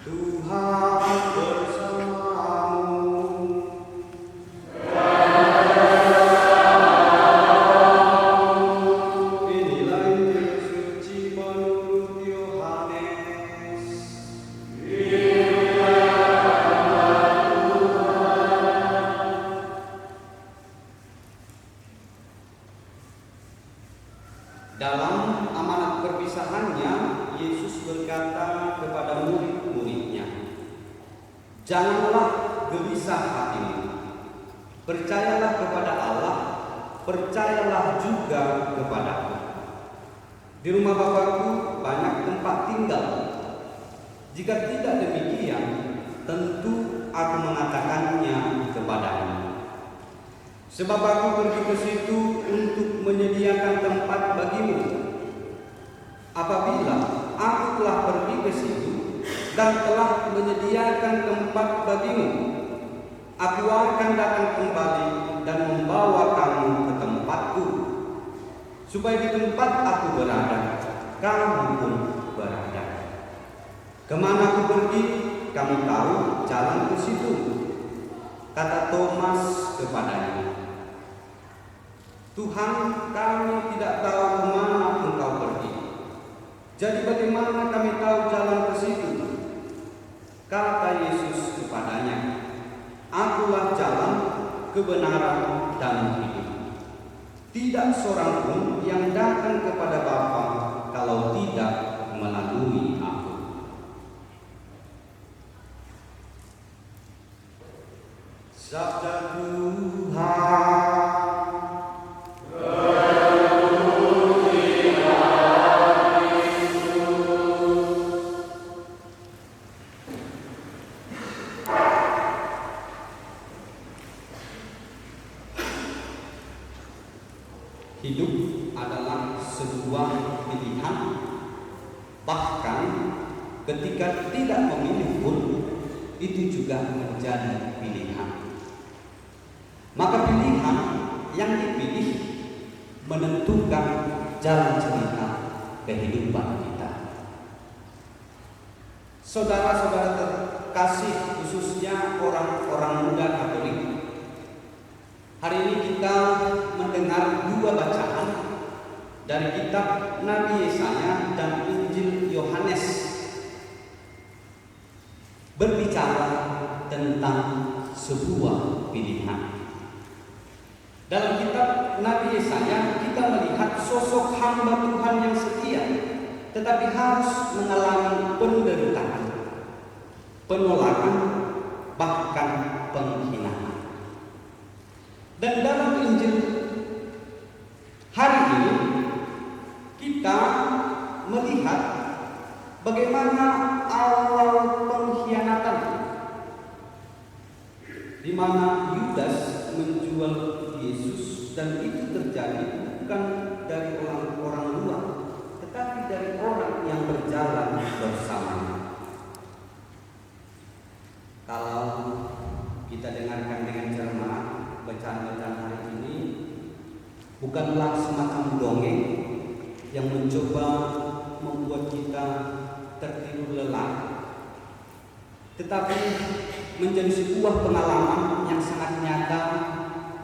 Tuhan bersamamu. Inilah Injil suci menurut Yohanes. Dalam amanat perpisahannya, Yesus berkata kepada murid-muridnya, "Janganlah gelisah hatimu. Percayalah kepada Allah, percayalah juga kepadaku. Di rumah Bapakku banyak tempat tinggal. Jika tidak demikian, tentu aku mengatakannya kepadamu. Sebab aku pergi ke situ untuk menyediakan tempat bagimu. Apabila aku telah pergi ke situ dan telah menyediakan tempat bagimu, aku akan datang kembali dan membawa kamu ke tempatku, supaya di tempat aku berada, kamu pun berada. Kemana aku pergi, kamu tahu jalan ke situ," kata Thomas kepadanya. "Tuhan, kami tidak tahu kemana Engkau pergi. Jadi bagaimana kami tahu jalan ke situ?" Kata Yesus kepadanya, "Akulah jalan, kebenaran, dan hidup. Tidak seorang pun yang datang kepada Bapa kalau tidak melalui Aku." Sabda Tuhan. Hidup adalah sebuah pilihan, bahkan ketika tidak memilih pun itu juga menjadi pilihan. Maka pilihan yang dipilih menentukan jalan cerita kehidupan kita. Saudara-saudara terkasih, khususnya orang-orang muda Katolik, hari ini kita mendengar dua bacaan dari kitab Nabi Yesaya dan Injil Yohanes berbicara tentang sebuah pilihan. Dalam kitab Nabi Yesaya kita melihat sosok hamba Tuhan yang setia, tetapi harus mengalami penderitaan, penolakan, bahkan penghinaan. Dan dalam Injil hari ini kita melihat bagaimana awal pengkhianatan, di mana Yudas menjual Yesus, dan itu terjadi bukan dari orang-orang luar, tetapi dari orang yang berjalan bersamanya. Kalau kita dengarkan dengan cermat bacaan-bacaan hari ini, bukanlah semacam dongeng yang mencoba membuat kita tertidur lelap, tetapi menjadi sebuah pengalaman yang sangat nyata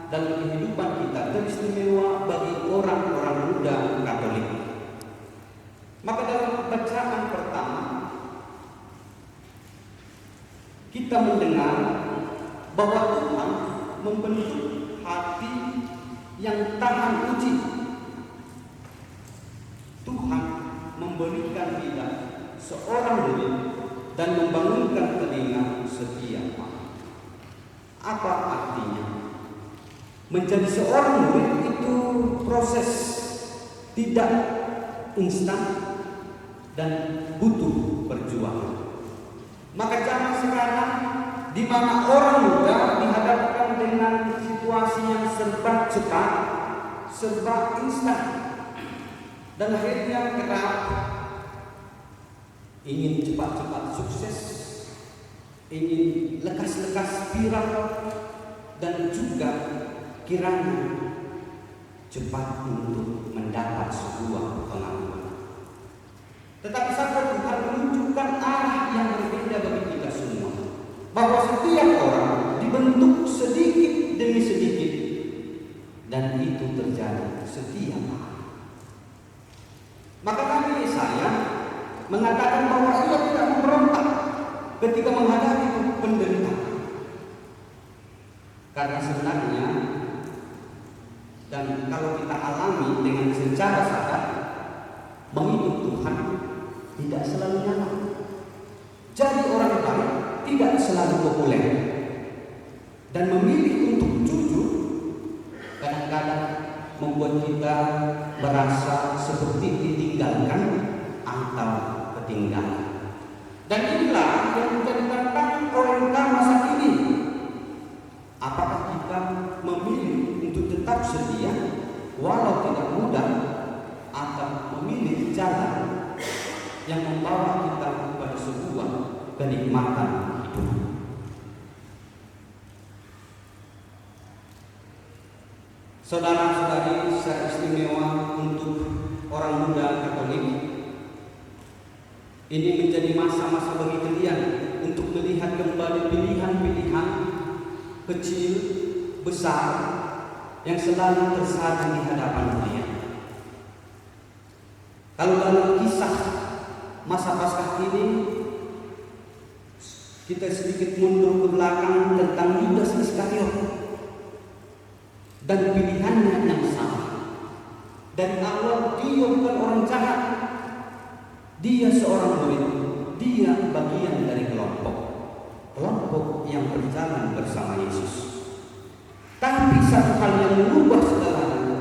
dalam kehidupan kita, teristimewa bagi orang-orang muda Katolik. Maka dalam bacaan pertama kita mendengar bahwa Tuhan membentuk hati yang tahan uji. Tuhan memberikan kita seorang murid dan membangunkan telinga setiap hari. Apa artinya? Menjadi seorang murid itu proses, tidak instan dan butuh perjuangan. Maka zaman sekarang di mana orang muda dihadapkan dengan situasi yang serba cepat, serba instan, dan akhirnya kerap ingin cepat-cepat sukses, ingin lekas-lekas viral, dan juga kiranya cepat untuk mendapat sebuah pengakuan. Tetapi sabda Tuhan menunjukkan arah yang berbeda bagi setia. Maka Nabi Yesaya mengatakan bahwa ia tidak memberontak ketika menghadapi penderitaan. Karena sebenarnya, dan kalau kita alami dengan secara sadar, mengikut Tuhan tidak selalu nyaman. Jadi orang baik tidak selalu populer, dan memilih untuk jujur kadang-kadang membuat kita merasa seperti ditinggalkan atau ketinggalan. Dan inilah yang menjadi tantangan orang masa ini. Apakah kita memilih untuk tetap setia walau tidak mudah, atau memilih jalan yang membawa kita kepada sebuah kenikmatan hidup? Saudara-saudari, secara istimewa untuk orang muda Katolik, ini menjadi masa-masa bagi kalian untuk melihat kembali pilihan-pilihan kecil, besar yang selalu tersaji di hadapan kalian. Kalau dalam kisah masa Paskah ini kita sedikit mundur ke belakang tentang Yudas Iskariot dan pilihannya yang salah. Dari awal dia bukan orang jahat, dia seorang murid, dia bagian dari kelompok yang berjalan bersama Yesus. Tapi satu hal yang mengubah segalanya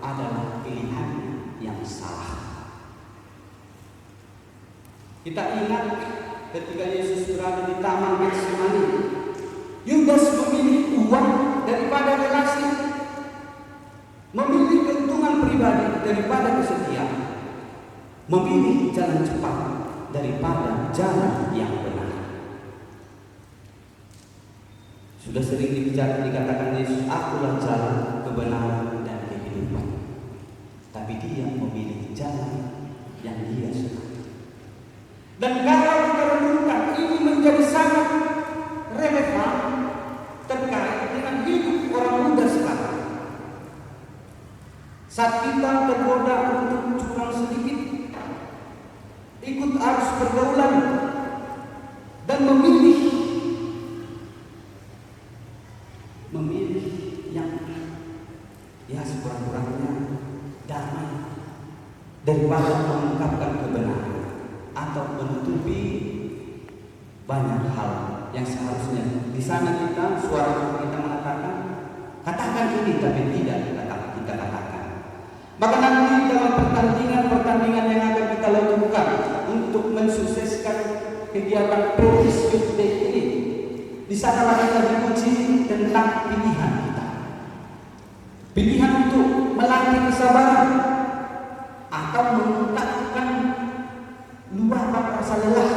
adalah pilihan yang salah. Kita ingat ketika Yesus berada di Taman Getsemani, Yudas memilih uang daripada relasi, memilih keuntungan pribadi daripada kesetiaan, memilih jalan cepat daripada jalan yang benar. Sudah sering dikatakan Yesus, akulah jalan, kebenaran, dan kehidupan. Tapi dia memilih jalan yang dia suka. Dan kalau kita renungkan, ini menjadi sangat relevan terkait dengan hidup orang muda sekarang. Saat kita tergoda untuk curang sedikit, ikut arus pergaulan, dan memilih yang ya sekurang-kurangnya damai daripada mengungkapkan kebenaran atau menutupi banyak hal yang seharusnya di sana suara kita mengatakan katakan ini, tapi tidak kita katakan. Maka nanti dalam pertandingan yang akan kita lakukan untuk mensukseskan kegiatan Practice Youth Day ini, di sana kita diuji tentang pilihan kita. Pilihan untuk melatih kesabaran atau melakukan luapan rasa lelah.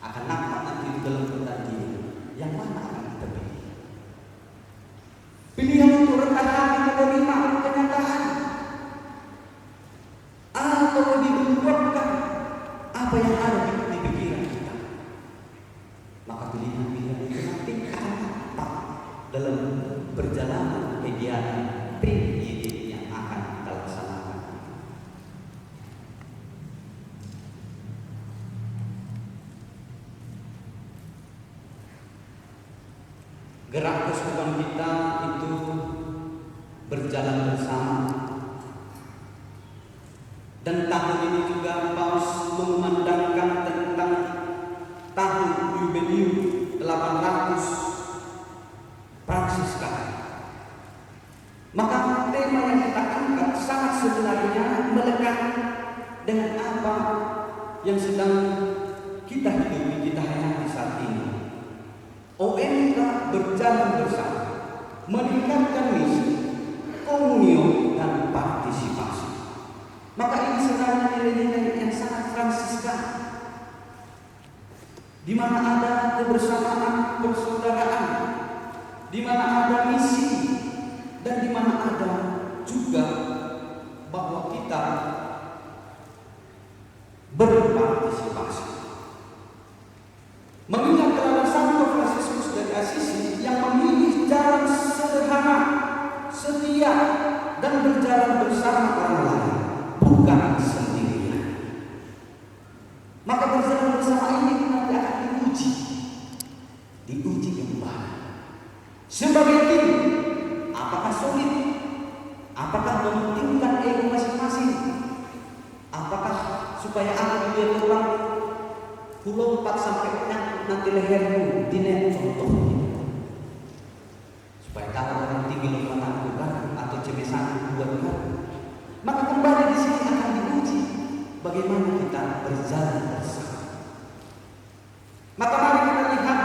Akan nampak nanti di dalam pertandingan yang mana akan kita pilih. Pilihan untuk rendah hati menerima kenyataan atau dibenturkan apa yang ada di pikiran kita. Maka pilihan-pilihan itu nanti akan nampak dalam perjalanan kegiatan PYD yang akan kita laksanakan. Gerak kesatuan kita itu berjalan bersama. Dan tahun ini juga Paus mengumandangkan tentang tahun jubileum 800 Franciska. Maka tema yang kita angkat sangat sebenarnya melekat dengan apa yang sedang kita hidupi, kita hayati saat ini. OMK berjalan bersama, meningkatkan misi, komunio, dan partisipasi. Maka ini sebenarnya nilai-nilai yang sangat Fransiskan, di mana ada kebersamaan, persaudaraan, di mana ada misi, dan di mana ada juga bahwa kita berpartisipasi. Mengingat teladan Santo Fransiskus dari Assisi yang memilih jalan sederhana, setia, dan berjalan bersama orang lain, bukan sendirian. Maka berjalan bersama ini nanti akan diuji kembali. Sebagai tim, apakah solid? Apakah mementingkan ego masing-masing? Apakah supaya aku dilihat orang, ku lompat sampai nanti lehermu dinet contohnya, supaya tahu orang tinggi lompatanku kan, atau cemesanku buat kan? Maka kembali di sini akan diuji bagaimana kita berjalan bersama. Maka mari kita lihat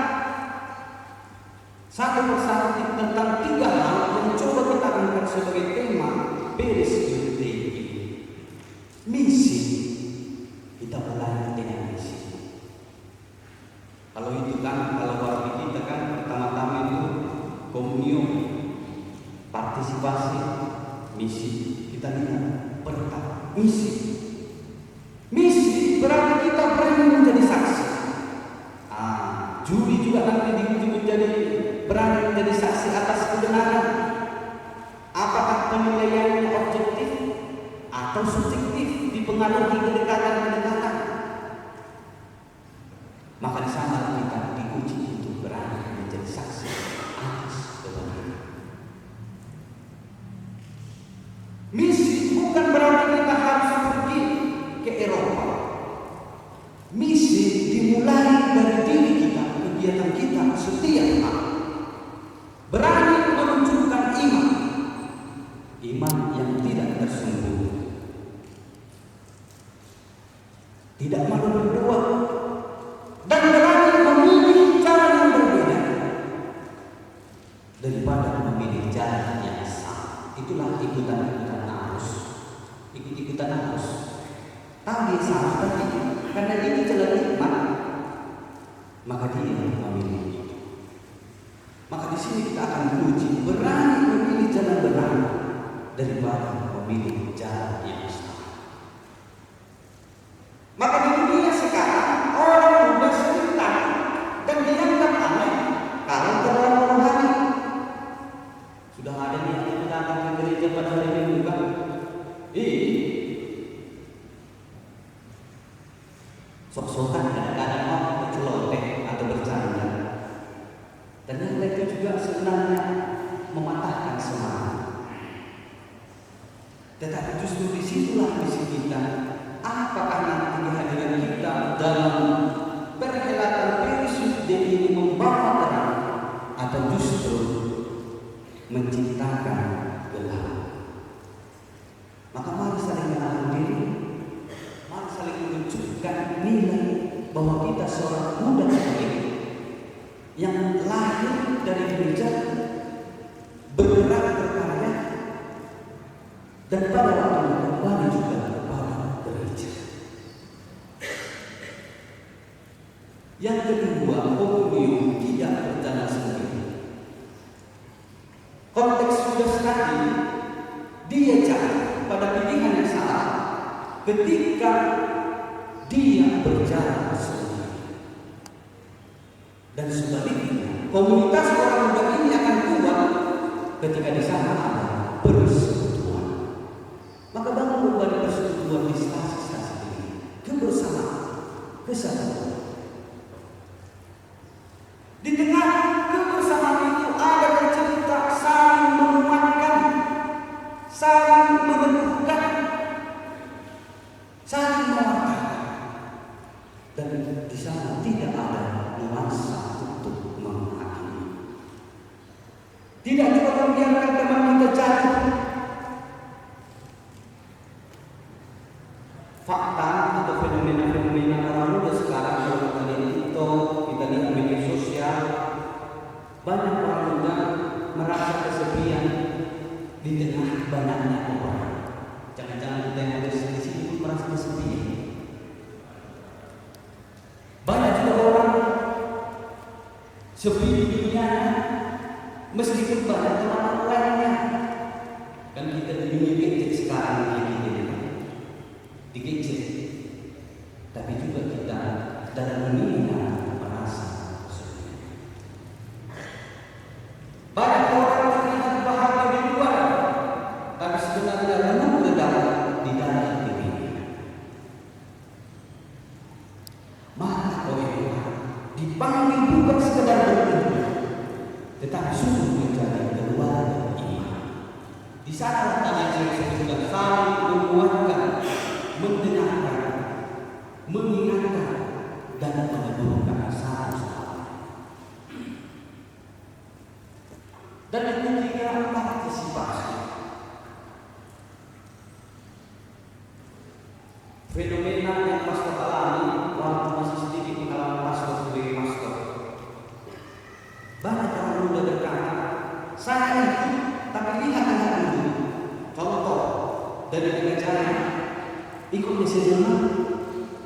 satu persatu tentang 3 hal yang coba kita angkat sebagai tema beres ini. Misi, kita melayani dengan misi. Kalau itu kan, kalau bagi kita kan pertama-tama itu komunion, partisipasi, misi. Kita lihat pertama misi. Misi berarti kita berani menjadi saksi. Juri juga nanti diuji menjadi berani menjadi saksi atas kebenaran. Apakah penilaiannya objektif atau subjektif, dipengaruhi kedekatan-kedekatan? Maka di sana kita diuji untuk berani menjadi saksi atas kebenaran. Misi bukan berarti kita harus pergi ke Eropa. Misi dimulai dari diri kita, kegiatan kita setiap hari. Berani menunjukkan iman yang tidak tersembunyi, tidak malu berdoa, dan berani memilih jalan yang berbeda daripada memilih jalan yang sama. Itulah ikutan-ikutan arus. Ikut-ikutan arus. Tahu dia salah tadi, karena ini jalan hikmat, maka dia memilih itu. Maka di sini kita akan diuji berani memilih jalan benar daripada memilih jalan yang salah. Maka di dunia sekarang orang muda sering takut dan dianggap aneh kalau terlalu rohani. Sudah ada yang datang ke gereja pada hari Minggu kan? Sok-sokan kadang-kadang mau celoteh atau bercanda. Ternyata itu juga sebenarnya mematahkan semangat. Tetapi justru disitulah misi kita. Apakah nanti kehadiran kita dalam perhelatan Perisus ini membawa terang, atau justru menciptakan gelap? Maka mari saling menahan diri, mari saling menunjukkan nilai bahwa kita seorang muda Katolik yang lahir dari gereja, bergerak berkarya, dan pada waktu kembali juga kepada gereja. Yang kedua, komunion tidak berjalan sendiri. Konteks sudah tadi, dia jatuh pada pilihan yang salah ketika dia berjalan sendiri. Dan sebaliknya, komunitas orang muda ini akan kuat ketika di sana ada persekutuan. Maka bangun kembali persekutuan di stasi-stasi ini, kebersamaan, kesatuan. Di tengah kebersamaan itu ada cerita saling menguatkan, saling meneguhkan, saling menguatkan. Dan di sana tidak ada nuansa untuk menghakimi. Tidak juga membiarkan teman kita jatuh. Fakta atau fenomena-fenomena orang muda sekarang, kalau kita lihat TikTok, kita lihat media sosial, banyak orang muda merasa kesepian di tengah banyaknya orang. Jangan-jangan kita yang ada di sini pun merasa kesepian. Banyak juga orang sepi di dunia, meskipun banyak teman lainnya. Kan kita di dunia gadget sekarang ini, di gadget, tapi juga kita dalam dunia merasa sepi. Banyak orang terlihat bahagia di luar, tapi sebenarnya dipanggil bukan sekedar berkumpul, tetapi sungguh menjadi keluarga iman. Di sana tadi saya sebutkan saling menguatkan, mendengarkan, mengingatkan, dan meneguhkan satu sama lain. Dan yang ketiga, partisipasi. Fenomena yang pastor alami waktu masih sedikit pengalaman pastor sebagai pastor. Banyak orang muda berkata, saya ikut, tapi lihat dulu. Contoh dari pengajaran, ikutnya sejauh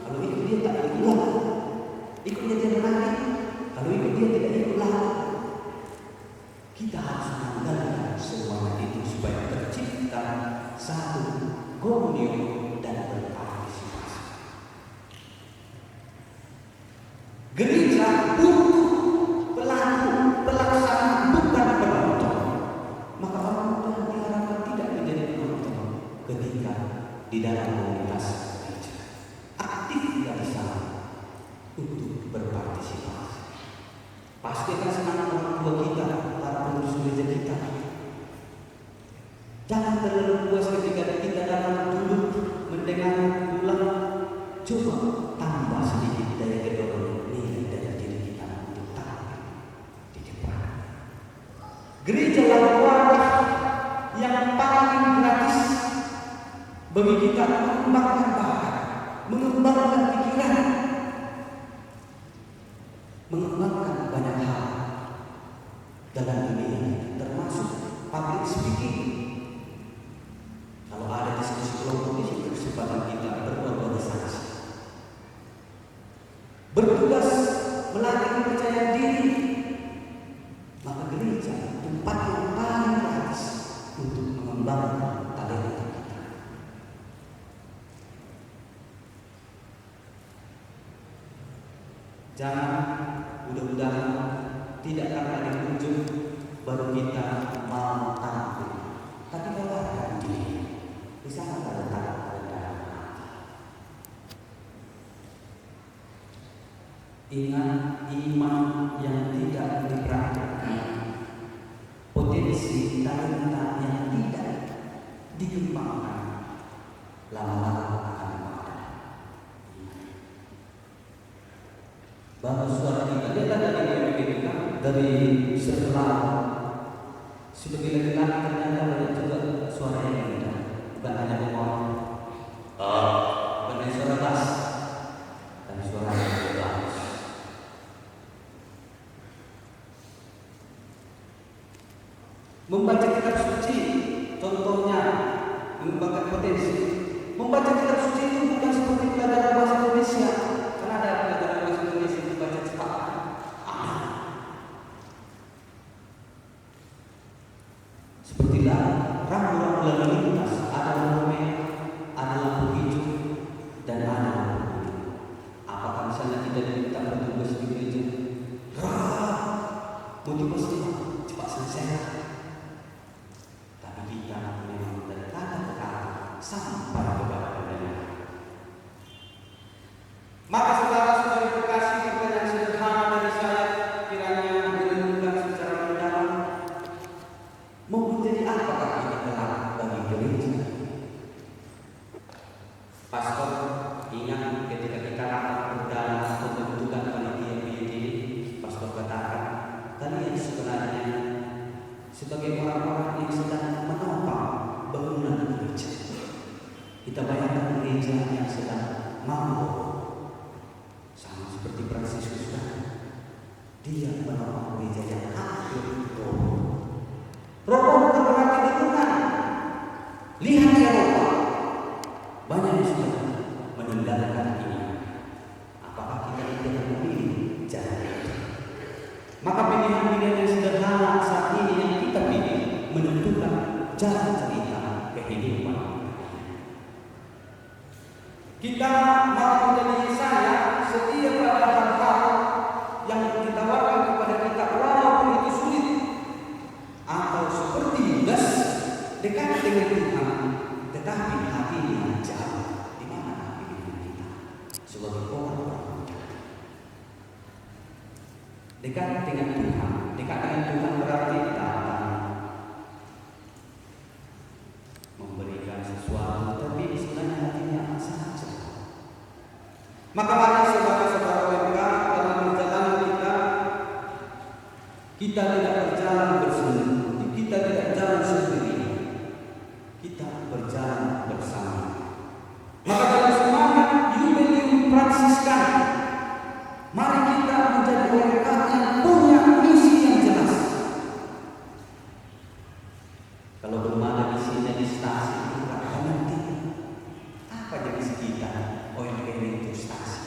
kalau ikut dia tak ikut lagi. Ikutnya dia menang, kalau ikut dia tidak ikut lagi. Kita harus mengandalkan semuanya itu supaya tercipta satu komunion dan berpartisipasi. Gereja butuh pelaku, pelaksana, bukan penonton. Maka orang muda diharapkan tidak menjadi penonton ketika di dalam komunitas gereja. Aktif di sana untuk berpartisipasi. Pasti akan senang orang tua kita, para pengurus gereja kita. Jangan terlalu puas ketika kita datang duduk mendengar ulang. Coba tambah sedikit dari kedua nilai dari diri kita untuk tampil di depan. Gereja adalah wadah yang paling gratis bagi kita mengembangkan bakat, mengembangkan pikiran, mengembangkan banyak hal dalam dunia ini, termasuk public speaking. Kalau ada diskusi kelompok di situ, kesempatan kita berorganisasi, bertugas melatih kepercayaan diri. Maka gereja tempat yang paling gratis untuk mengembangkan talenta kita. Jangan mudah-mudahan tidak karena di ujung baru kita mau tampil, tapi kalau diri di sana ada tanda-tanda hati. Ingat, iman yang tidak dipraktikkan, potensi talenta yang tidak dikembangkan, lama-lama akan padam. Bahwa suara kita, dia dari sebelah sebagai laki-laki ternyata banyak juga suara yang indah, bukan hanya ngomong, bukan suara bass, tapi suara yang bagus. Membaca kitab suci, contohnya mengembangkan potensi. Membaca kitab suci itu bukan seperti pelajaran bahasa Indonesia, karena ada pelajaran bahasa Indonesia yang dibaca cepat. Sepertilah rambu-rambu lalu lintas, ada lampu merah, ada lampu hijau, dan ada lampu kuning. Apakah misalnya kita diminta bertugas di gereja? Motivasi cepat selesai. Tapi kita memang dari kata ke kata sampai kepada pendengar. Maka saudara-saudari terkasih, pertanyaan sederhana dari saya kiranya direnungkan secara mendalam. Mau menjadi apakah kita kelak bagi gereja? Pastor, ingat ketika kita akan berdalam pembentukan panitia PYD, pastor katakan, kalian sebenarnya sebagai orang-orang yang sedang menopang bangunan gereja. Kita bayangkan gereja yang sedang mampu, sama seperti Fransiskus kan, dia menopang gereja yang hampir roboh. Roboh bukan berarti bangunan. Lihat di Eropa, banyak yang sudah meninggalkan ini. Apakah kita tidak memilih jalan itu? Maka pilihan-pilihan yang sederhana saat ini yang kita pilih menentukan jalan cerita kehidupan. Kita mau menjadi saya setia pada hal-hal yang ditawarkan kepada kita walaupun itu sulit, atau seperti Yudas dekat dengan Tuhan tetapi hatinya jauh. Di mana hati kita sebagai orang muda? Dekat dengan Tuhan. Dekat dengan Tuhan berarti kita memberikan sesuatu, tapi sebenarnya hatinya sangat jauh. Maka mari saudara-saudara OMK, dalam perjalanan kita tidak berjalan bersendiri, kita tidak jalan sendiri, kita berjalan bersama. Maka dalam semangat Yubileum Fransiskan, mari kita menjadi OMK yang punya misi yang jelas. Kalau belum ada misinya di stasi itu akan nanti apa jenis kita OMK itu stasi?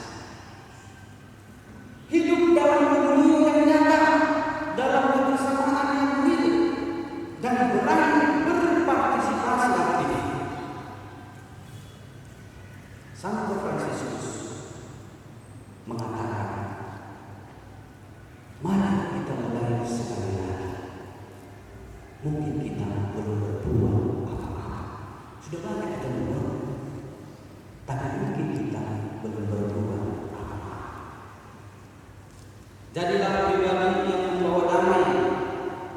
Hidup dalam dunia yang nyata, dalam kebersamaan yang hidup, dan berani berpartisipasi aktif. Santo Fransiskus mengatakan, mari kita mulai sekali lagi. Mungkin kita belum berbuat apa-apa, sudah banyak kita berbuat, tapi mungkin kita belum berbuat apa-apa. Jadilah pribadi yang membawa damai,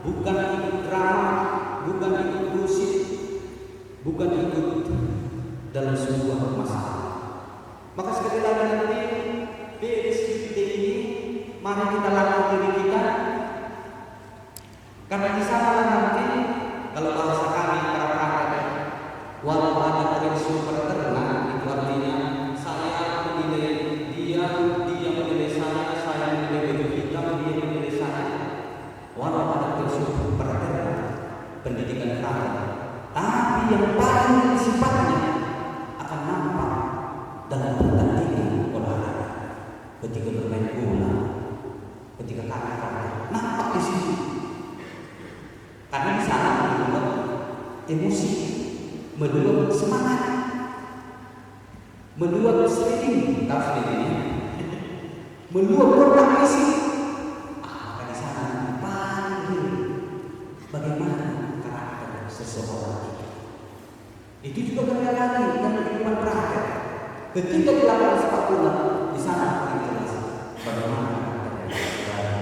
bukan ikut drama, bukan ikut gosip, bukan ikut dalam sebuah masalah. Maka sekali lagi nanti PSBB ini, mari kita lakukan diri kita, karena di sana nanti kalau bahasa kami para praktek, walau ada prinsip terkenal, itu artinya saya menilai dia menilai saya menilai baju hitam, dia menilai saya. Walau ada prinsip terkenal pendidikan kami, tapi yang paling sifatnya akan nampak dalam pertandingan olahraga, ketika bermain bola, ketika kakak nampak di situ. Karena di sana meluap emosi, meluap semangat, meluap sering, tahu sendiri, meluap berambisi. Maka di sana paling bagaimana karakter seseorang itu juga terjadi dalam kehidupan praktek. Ketika dilakukan sepak bola, di sana paling jelas bagaimana karakter seseorang.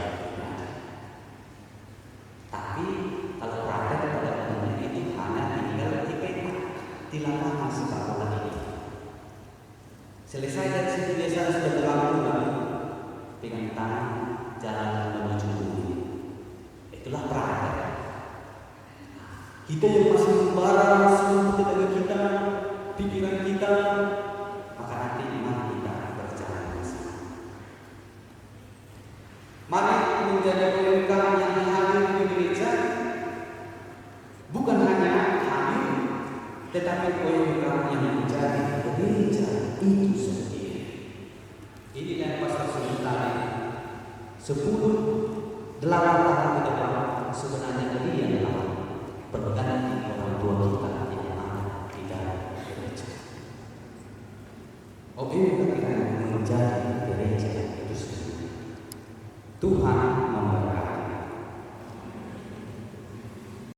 Tapi kalau praktek pada umumnya itu hanya tinggal di lapangan sepak bola ini. Selesai dari situ biasanya sudah berlalu dengan tangan jalan menuju bumi. Itulah praktek. Kita yang masih membara seluruh tenaga kita, pikiran kita, maka nanti iman kita berjalan bersama. Mari menjadi OMK yang hadir di gereja, bukan hanya hadir, tetapi OMK yang menjadi gereja itu sendiri. Ini yang pasal sebut tadi, 10-8 tahun ke depan sebenarnya dia adalah pengganti orang tua kita yang ada di dalam gereja. OMK kita menjadi gereja itu sendiri. Tuhan